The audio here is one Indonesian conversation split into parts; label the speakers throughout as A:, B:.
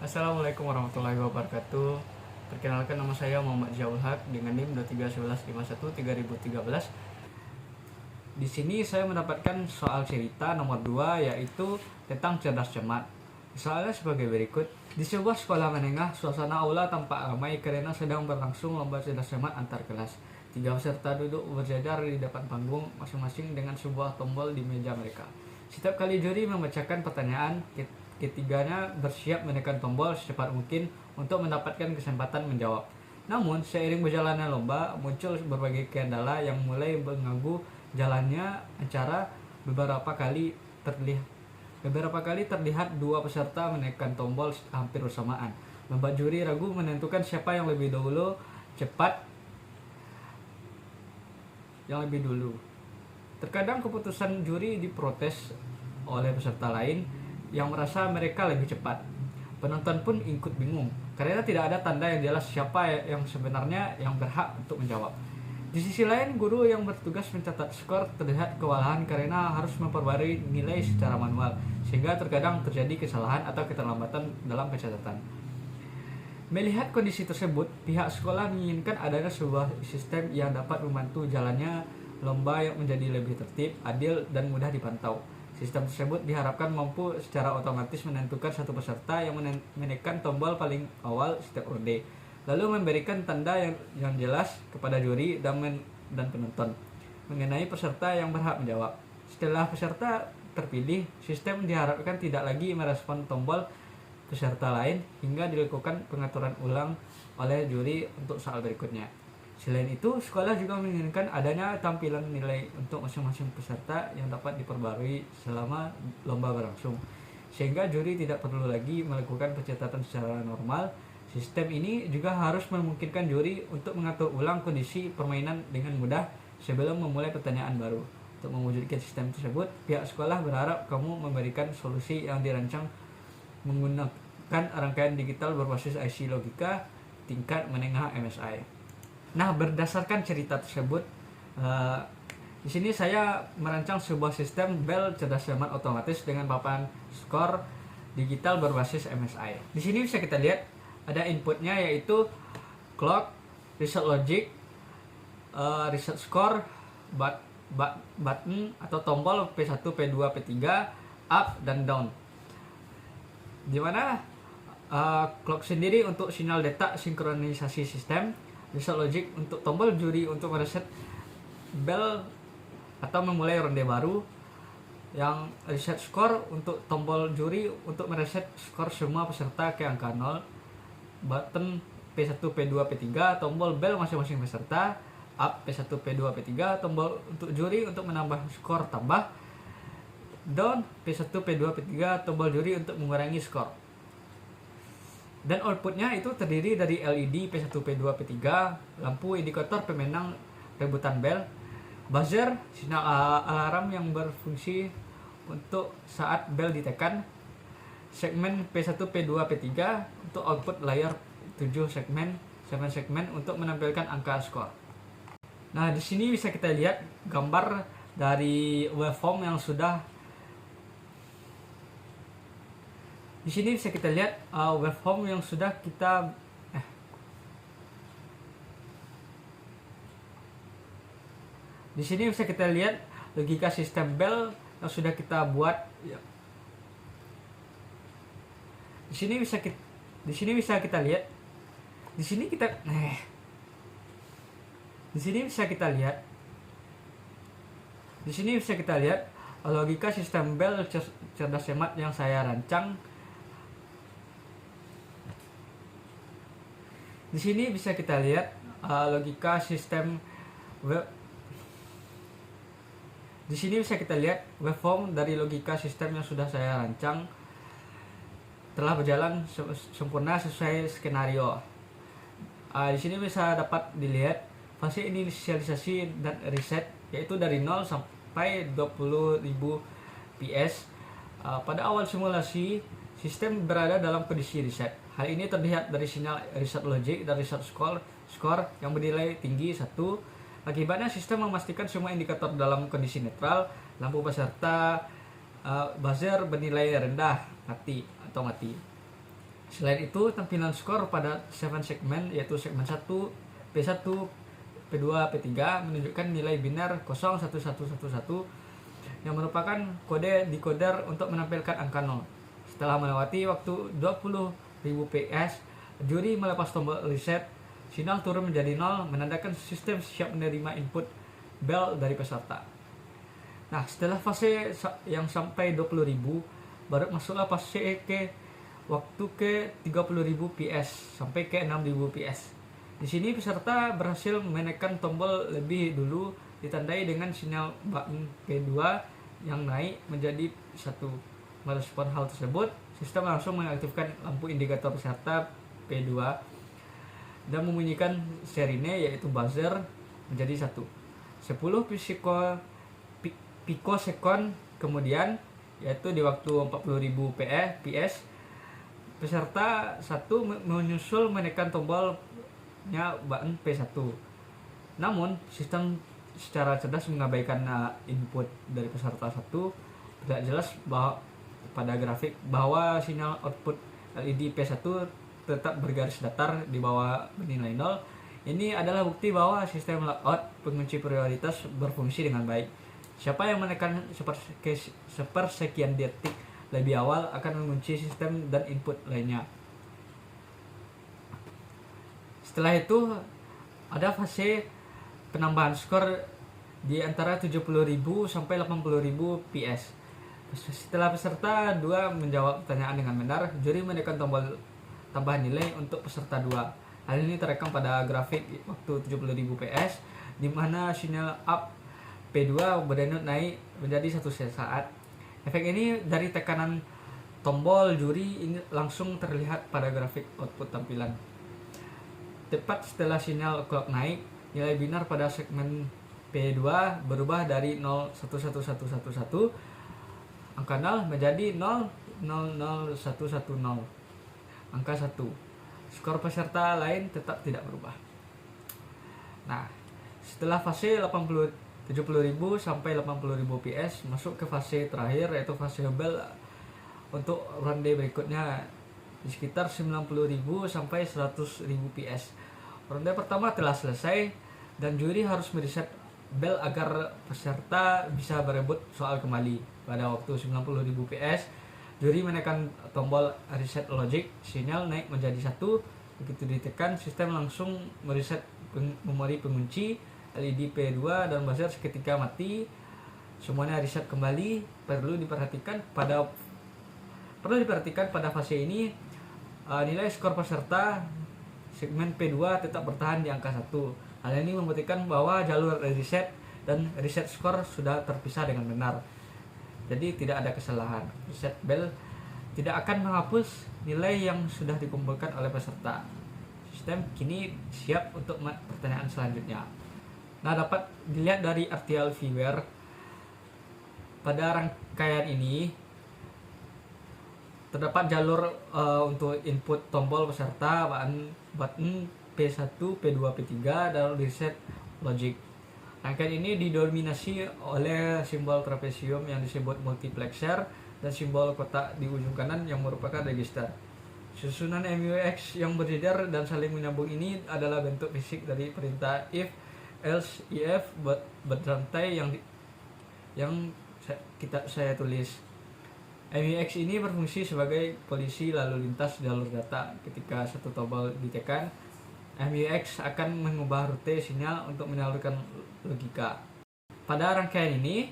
A: Assalamualaikum warahmatullahi wabarakatuh. Perkenalkan, nama saya Muhammad Ziaul Haq dengan NIM 2311513013. Di sini saya mendapatkan soal cerita nomor 2, yaitu tentang cerdas cermat. Soalnya sebagai berikut. Di sebuah sekolah menengah, suasana aula tampak ramai karena sedang berlangsung lomba cerdas cermat antar kelas. 3 peserta duduk berjajar di depan panggung masing-masing dengan sebuah tombol di meja mereka. Setiap kali juri membacakan pertanyaan, ketiganya bersiap menekan tombol secepat mungkin untuk mendapatkan kesempatan menjawab. Namun, seiring berjalannya lomba, muncul berbagai kendala yang mulai mengganggu jalannya acara. Beberapa kali terlihat dua peserta menekan tombol hampir bersamaan, membuat juri ragu menentukan siapa yang lebih dulu. Terkadang keputusan juri diprotes oleh peserta lain yang merasa mereka lebih cepat. Penonton pun ikut bingung karena tidak ada tanda yang jelas siapa yang sebenarnya yang berhak untuk menjawab. Di sisi lain, guru yang bertugas mencatat skor terlihat kewalahan karena harus memperbarui nilai secara manual, sehingga terkadang terjadi kesalahan atau keterlambatan dalam pencatatan. Melihat kondisi tersebut, pihak sekolah menginginkan adanya sebuah sistem yang dapat membantu jalannya lomba yang menjadi lebih tertib, adil, dan mudah dipantau. Sistem tersebut diharapkan mampu secara otomatis menentukan satu peserta yang menekan tombol paling awal setiap ronde, lalu memberikan tanda yang jelas kepada juri dan penonton mengenai peserta yang berhak menjawab. Setelah peserta terpilih, sistem diharapkan tidak lagi merespon tombol peserta lain hingga dilakukan pengaturan ulang oleh juri untuk soal berikutnya. Selain itu, sekolah juga menginginkan adanya tampilan nilai untuk masing-masing peserta yang dapat diperbarui selama lomba berlangsung, sehingga juri tidak perlu lagi melakukan pencatatan secara normal. Sistem ini juga harus memungkinkan juri untuk mengatur ulang kondisi permainan dengan mudah sebelum memulai pertanyaan baru. Untuk mewujudkan sistem tersebut, pihak sekolah berharap kamu memberikan solusi yang dirancang menggunakan rangkaian digital berbasis IC logika tingkat menengah MSI. Nah, berdasarkan cerita tersebut, di sini saya merancang sebuah sistem bel cerdas cermat otomatis dengan papan skor digital berbasis MSI. Di sini bisa kita lihat ada inputnya, yaitu clock, reset logic, reset score, button atau tombol P1, P2, P3, up dan down. Dimana clock sendiri untuk sinyal data sinkronisasi sistem, reset logic untuk tombol juri untuk mereset bel atau memulai ronde baru, yang reset score untuk tombol juri untuk mereset skor semua peserta ke angka 0, button P1, P2, P3, tombol bel masing-masing peserta, up P1, P2, P3, tombol untuk juri untuk menambah skor tambah, down P1, P2, P3, tombol juri untuk mengurangi skor. Dan outputnya itu terdiri dari LED P1, P2, P3, lampu indikator pemenang rebutan bel, buzzer, sinyal alarm yang berfungsi untuk saat bel ditekan, segmen P1, P2, P3 untuk output layar 7 segmen untuk menampilkan angka skor. Nah, di sini bisa kita lihat gambar dari waveform yang sudah kita Di sini bisa kita lihat logika sistem bel yang sudah kita buat. Di sini bisa kita lihat. Di sini bisa kita lihat logika sistem bel cerdas cermat yang saya rancang. Di sini bisa kita lihat logika sistem Di sini bisa kita lihat waveform dari logika sistem yang sudah saya rancang telah berjalan sempurna sesuai skenario. Di sini bisa dapat dilihat fase inisialisasi dan reset, yaitu dari 0 sampai 20.000 PS. Pada awal simulasi, sistem berada dalam kondisi reset. Hal ini terlihat dari sinyal reset logic dan reset score yang bernilai tinggi 1. Akibatnya sistem memastikan semua indikator dalam kondisi netral, lampu peserta buzzer bernilai rendah mati. Selain itu, tampilan skor pada 7 segmen yaitu segmen 1, P1, P2, P3 menunjukkan nilai binar 01111 yang merupakan kode decoder untuk menampilkan angka 0. Setelah melewati waktu 20.000 PS, juri melepas tombol reset. Sinyal turun menjadi 0 menandakan sistem siap menerima input bel dari peserta. Nah, setelah fase yang sampai 20.000, baru masuklah fase ke waktu ke 30.000 PS sampai ke 6.000 PS. Di sini peserta berhasil menekan tombol lebih dulu ditandai dengan sinyal button P2 yang naik menjadi 1. Merespon hal tersebut, sistem langsung mengaktifkan lampu indikator peserta P2 dan membunyikan sirine yaitu buzzer menjadi 1. 10 pikosekon kemudian, yaitu di waktu 40.000 PS, peserta 1 menyusul menekan tombolnya button P1. Namun, sistem secara cerdas mengabaikan input dari peserta 1. Tidak jelas bahwa pada grafik bahwa sinyal output LED P1 tetap bergaris datar di bawah nilai 0. Ini adalah bukti bahwa sistem logout pengunci prioritas berfungsi dengan baik. Siapa yang menekan sepersekian detik lebih awal akan mengunci sistem dan input lainnya. Setelah itu ada fase penambahan skor di antara 70.000 sampai 80.000 PS. Setelah peserta 2 menjawab pertanyaan dengan benar, juri menekan tombol tambahan nilai untuk peserta 2. Hal ini terekam pada grafik waktu 70.000 PS, di mana sinyal up P2 berdenyut naik menjadi 1 saat. Efek ini dari tekanan tombol juri ini langsung terlihat pada grafik output tampilan. Tepat setelah sinyal clock naik, nilai binar pada segmen P2 berubah dari 01111 angka 0 menjadi 000110 angka 1. Skor peserta lain tetap tidak berubah. Nah, setelah fase 70.000 sampai 80.000 PS masuk ke fase terakhir yaitu fase bel untuk ronde berikutnya di sekitar 90.000 sampai 100.000 PS. Ronde pertama telah selesai dan juri harus mereset bel agar peserta bisa berebut soal kembali. Pada waktu 90.000 PS, juri menekan tombol reset logic, sinyal naik menjadi 1. Begitu ditekan, sistem langsung mereset memori pengunci, LED P2 dan buzzer seketika mati. Semuanya reset kembali. Perlu diperhatikan pada fase ini nilai skor peserta segmen P2 tetap bertahan di angka 1. Hal ini membuktikan bahwa jalur reset dan reset skor sudah terpisah dengan benar. Jadi tidak ada kesalahan. Reset bell tidak akan menghapus nilai yang sudah dikumpulkan oleh peserta. Sistem kini siap untuk pertanyaan selanjutnya. Nah, dapat dilihat dari RTL Viewer pada rangkaian ini terdapat jalur untuk input tombol peserta button P1, P2, P3 dan reset logic. Rangkaian ini didominasi oleh simbol trapesium yang disebut multiplexer dan simbol kotak di ujung kanan yang merupakan register. Susunan MUX yang berjejer dan saling menyambung ini adalah bentuk fisik dari perintah if, else, if berrantai yang saya tulis. MUX ini berfungsi sebagai polisi lalu lintas jalur data. Ketika satu tombol ditekan, MUX akan mengubah rute sinyal untuk menyalurkan logika. Pada rangkaian ini,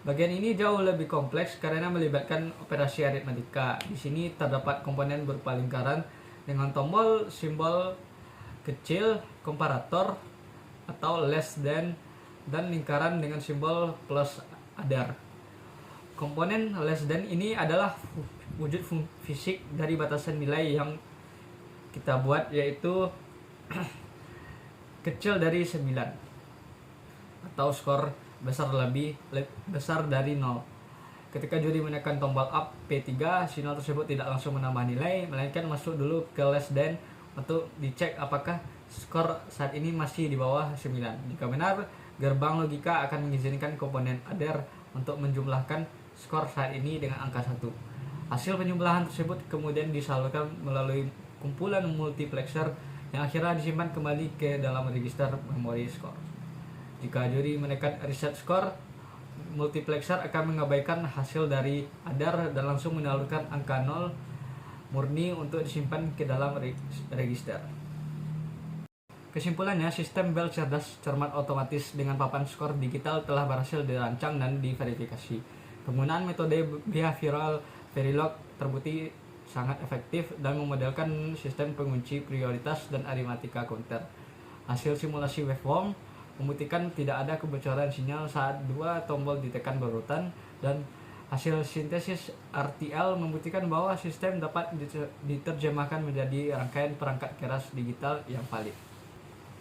A: bagian ini jauh lebih kompleks karena melibatkan operasi aritmatika. Di sini terdapat komponen berupa lingkaran dengan tombol simbol kecil komparator atau less than dan lingkaran dengan simbol plus other. Komponen less than ini adalah wujud fisik dari batasan nilai yang kita buat, yaitu kecil dari 9 atau skor lebih besar dari 0. Ketika juri menekan tombol up P3, sinyal tersebut tidak langsung menambah nilai, melainkan masuk dulu ke less than untuk dicek apakah skor saat ini masih di bawah 9. Jika benar, gerbang logika akan mengizinkan komponen other untuk menjumlahkan skor saat ini dengan angka 1. Hasil penyembelahan tersebut kemudian disalurkan melalui kumpulan multiplexer yang akhirnya disimpan kembali ke dalam register memori skor. Jika juri menekan reset skor, multiplexer akan mengabaikan hasil dari ADAR dan langsung menyalurkan angka 0 murni untuk disimpan ke dalam register. Kesimpulannya, sistem bel cerdas cermat otomatis dengan papan skor digital telah berhasil dirancang dan diverifikasi. Penggunaan metode behavioral Verilog terbukti sangat efektif dan memodelkan sistem pengunci prioritas dan aritmatika counter. Hasil simulasi waveform membuktikan tidak ada kebocoran sinyal saat dua tombol ditekan berurutan, dan hasil sintesis RTL membuktikan bahwa sistem dapat diterjemahkan menjadi rangkaian perangkat keras digital yang valid.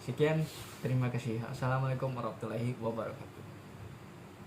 A: Sekian, terima kasih. Assalamualaikum warahmatullahi wabarakatuh.